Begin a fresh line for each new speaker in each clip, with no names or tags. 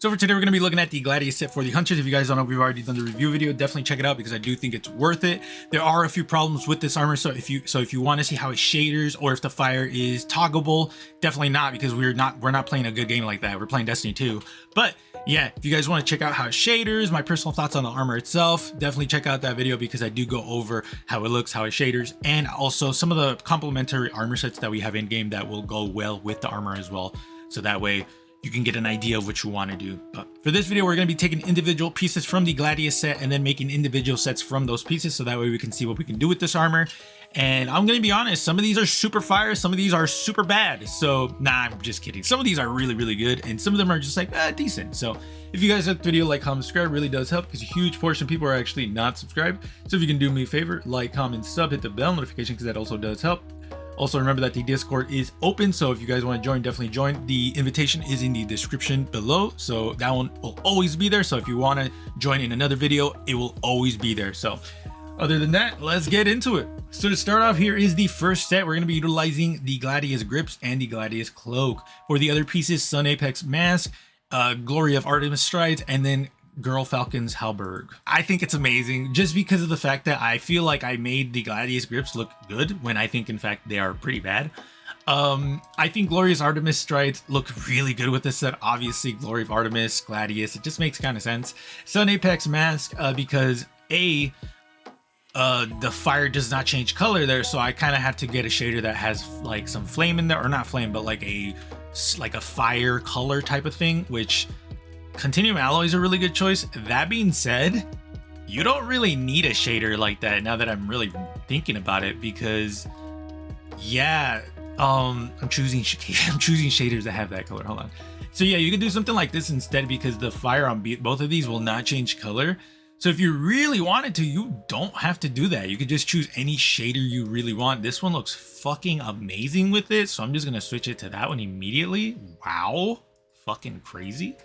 So for today, we're going to be looking at the Gladius set for the Hunters. If you guys don't know, we've already done the review video. Definitely check it out because I do think it's worth it. There are a few problems with this armor. So if you want to see how it shaders or if the fire is toggleable, definitely not, because we're not playing a good game like that. We're playing Destiny 2. But yeah, if you guys want to check out how it shaders, my personal thoughts on the armor itself, definitely check out that video because I do go over how it looks, how it shaders, and also some of the complementary armor sets that we have in game that will go well with the armor as well. So that way you can get an idea of what you want to do. But for this video, we're going to be taking individual pieces from the Gladius set and then making individual sets from those pieces. So that way we can see what we can do with this armor. And I'm going to be honest, some of these are super fire, some of these are super bad. So nah, I'm just kidding. Some of these are really, really good. And some of them are just like decent. So if you guys like the video, like, comment, subscribe, really does help because a huge portion of people are actually not subscribed. So if you can do me a favor, like, comment, sub, hit the bell notification because that also does help. Also, remember that the Discord is open, so if you guys want to join, definitely join. The invitation is in the description below, so that one will always be there. So if you want to join in another video, it will always be there. So other than that, let's get into it. So to start off, here is the first set. We're going to be utilizing the Gladius grips and the Gladius cloak. For the other pieces, Sun Apex mask, Glory of Artemis strides, and then Girl Falcon's halberd. I think it's amazing just because of the fact that I feel like I made the Gladius grips look good when I think in fact they are pretty bad. I think Glorious Artemis strides look really good with this set. Obviously Glory of Artemis, Gladius, it just makes kind of sense. Sun Apex mask because the fire does not change color there, so I kind of have to get a shader that has like some flame in there, or not flame, but like a fire color type of thing, which Continuum Alloy is a really good choice. That being said, you don't really need a shader like that now that I'm really thinking about it, because yeah, I'm choosing shaders that have that color. Hold on. So yeah, you can do something like this instead because the fire on both of these will not change color. So if you really wanted to, you don't have to do that. You could just choose any shader you really want. This one looks fucking amazing with it, so I'm just gonna switch it to that one immediately. Wow, fucking crazy.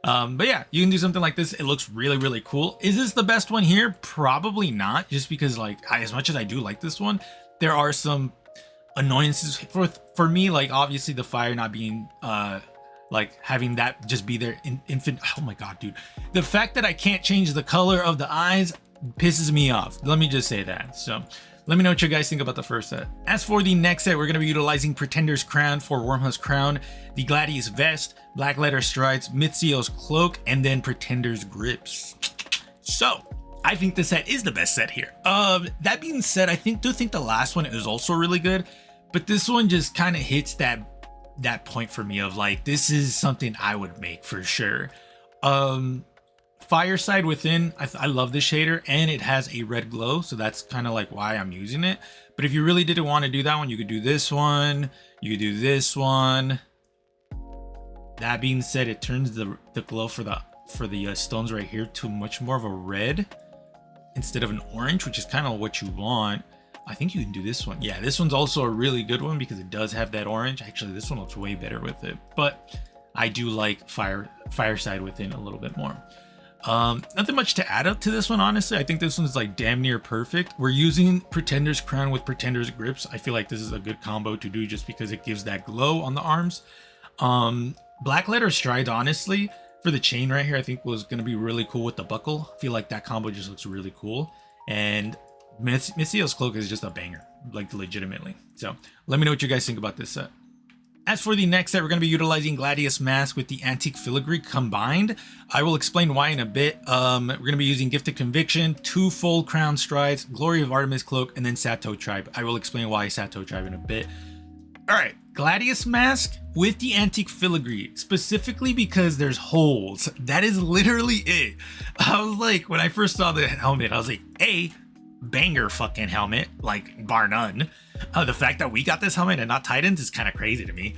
But yeah, you can do something like this. It looks really, really cool. Is this the best one here? Probably not, just because like as much as I do like this one, there are some annoyances for me, like obviously the fire not being like having that just be there in infant. Oh my god, dude, the fact that I can't change the color of the eyes pisses me off. Let me just say that. So let me know what you guys think about the first set. As for the next set, we're going to be utilizing Pretender's Crown for Wormhunt's Crown, the Gladius Vest, Black Letter Strides, Mitsuo's Cloak, and then Pretender's Grips. So I think this set is the best set here. That being said, I do think the last one is also really good, but this one just kind of hits that point for me of like, this is something I would make for sure. Fireside Within, I love this shader, and it has a red glow, so that's kind of like why I'm using it. But if you really didn't want to do that one, you could do this one, you could do this one. That being said, it turns the glow for the stones right here to much more of a red instead of an orange, which is kind of what you want. I think you can do this one. Yeah, this one's also a really good one because it does have that orange. Actually, this one looks way better with it, but I do like Fireside Within a little bit more. Nothing much to add up to this one, honestly. I think this one's like damn near perfect. We're using Pretender's Crown with Pretender's Grips. I feel like this is a good combo to do just because it gives that glow on the arms. Black Letter Stride, honestly, for the chain right here, I think was going to be really cool with the buckle. I feel like that combo just looks really cool. And Mitsuo's Cloak is just a banger, like legitimately. So let me know what you guys think about this set. As for the next set, we're going to be utilizing Gladius Mask with the Antique Filigree combined. I will explain why in a bit. We're going to be using Gifted Conviction, 2 full Crown Strides, Glory of Artemis Cloak, and then Sato Tribe. I will explain why Sato Tribe in a bit. Alright, Gladius Mask with the Antique Filigree, specifically because there's holes. That is literally it. I was like, when I first saw the helmet, I was like, banger fucking helmet, like bar none. The fact that we got this helmet and not Titans is kind of crazy to me.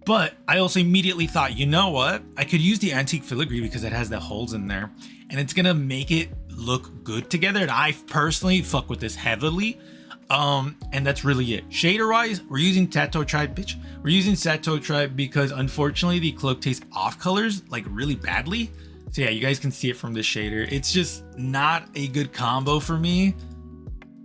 But I also immediately thought, you know what? I could use the Antique Filigree because it has the holes in there and it's gonna make it look good together. And I personally fuck with this heavily. And that's really it. Shader wise, we're using Sato Tribe, bitch. We're using Sato Tribe because unfortunately the cloak takes off colors like really badly. So yeah, you guys can see it from the shader. It's just not a good combo for me.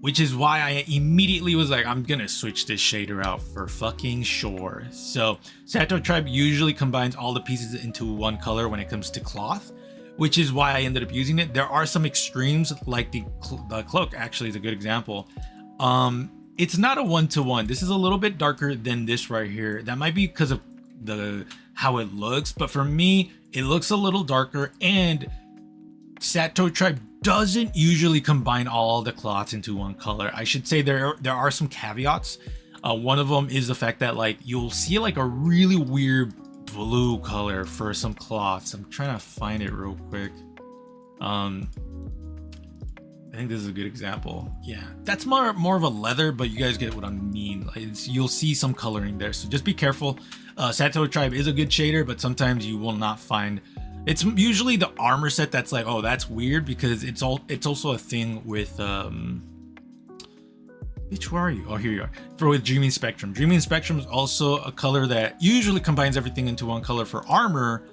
which is why I immediately was like, I'm gonna switch this shader out for fucking sure. So Sato Tribe usually combines all the pieces into one color when it comes to cloth, which is why I ended up using it. There are some extremes, like the cloak actually is a good example. It's not a 1-to-1. This is a little bit darker than this right here. That might be because of how it looks, but for me, it looks a little darker, and Sato Tribe doesn't usually combine all the cloths into one color. I should say there are some caveats. One of them is the fact that like you'll see like a really weird blue color for some cloths. I'm trying to find it real quick. I think this is a good example. Yeah, that's more of a leather, but you guys get what I mean. Like you'll see some coloring there, so just be careful. Sato Tribe is a good shader, but sometimes you will not find. It's usually the armor set that's like, oh, that's weird, because it's also a thing with bitch, where are you? Oh, here you are. With Dreaming Spectrum. Dreaming Spectrum is also a color that usually combines everything into one color for armor,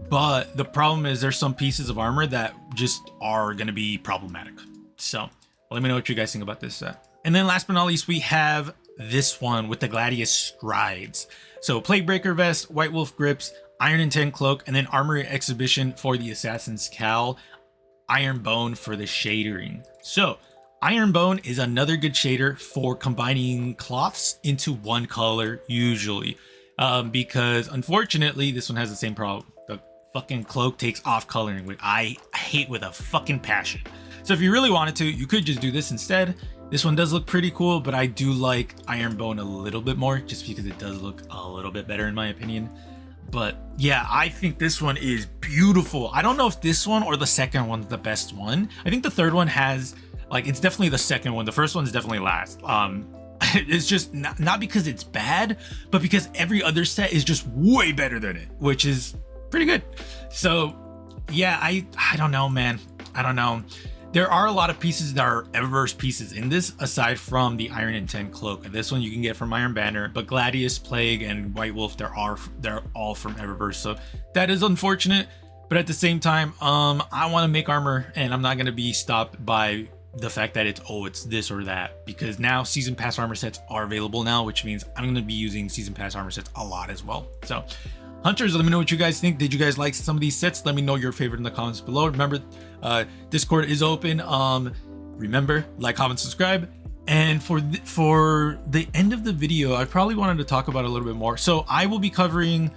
but the problem is there's some pieces of armor that just are going to be problematic. So let me know what you guys think about this set. And then last but not least, we have this one with the Gladius Strides. So Plaguebreaker Vest, White Wolf Grips, Iron Intent Cloak, and then Armory Exhibition for the Assassin's Cowl, Iron Bone for the shadering. So Iron Bone is another good shader for combining cloths into one color usually, because unfortunately this one has the same problem. The fucking cloak takes off coloring, which I hate with a fucking passion. So if you really wanted to, you could just do this instead. This one does look pretty cool, but I do like Iron Bone a little bit more just because it does look a little bit better in my opinion. But yeah, I think this one is beautiful. I don't know if this one or the second one's the best one. I think the third one has, like, it's definitely the second one. The first one's definitely last. It's just not because it's bad, but because every other set is just way better than it, which is pretty good. So yeah, I don't know, man. I don't know. There are a lot of pieces that are Eververse pieces in this, aside from the Iron Intent Cloak. And this one you can get from Iron Banner, but Gladius, Plague, and White Wolf, they're all from Eververse. So that is unfortunate. But at the same time, I want to make armor, and I'm not going to be stopped by the fact that it's this or that, because now Season Pass armor sets are available now, which means I'm going to be using Season Pass armor sets a lot as well. So Hunters, let me know what you guys think. Did you guys like some of these sets? Let me know your favorite in the comments below. Remember, Discord is open. Remember, like, comment, subscribe. And for the end of the video, I probably wanted to talk about a little bit more. So I will be covering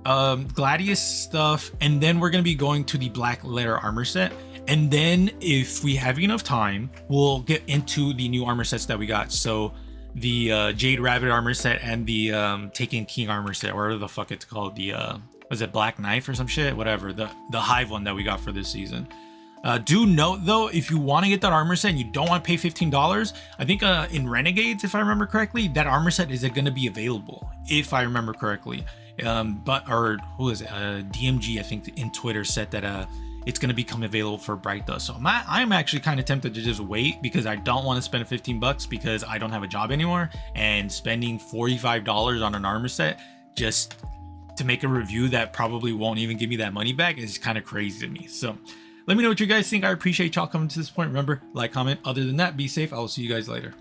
Gladius stuff, and then we're going to be going to the Black Letter armor set. And then if we have enough time, we'll get into the new armor sets that we got. So the Jade Rabbit armor set and the Taken King armor set, whatever the fuck it's called. The was it Black Knife or some shit? Whatever, the Hive one that we got for this season. Do note though, if you want to get that armor set and you don't want to pay $15, I think in Renegades, if I remember correctly, that armor set is going to be available, if I remember correctly. Or who is it? DMG, I think, in Twitter said that it's going to become available for Bright. So I'm actually kind of tempted to just wait, because I don't want to spend $15 because I don't have a job anymore, and spending $45 on an armor set just to make a review that probably won't even give me that money back is kind of crazy to me. So let me know what you guys think. I appreciate y'all coming to this point. Remember, like, comment. Other than that, be safe. I will see you guys later.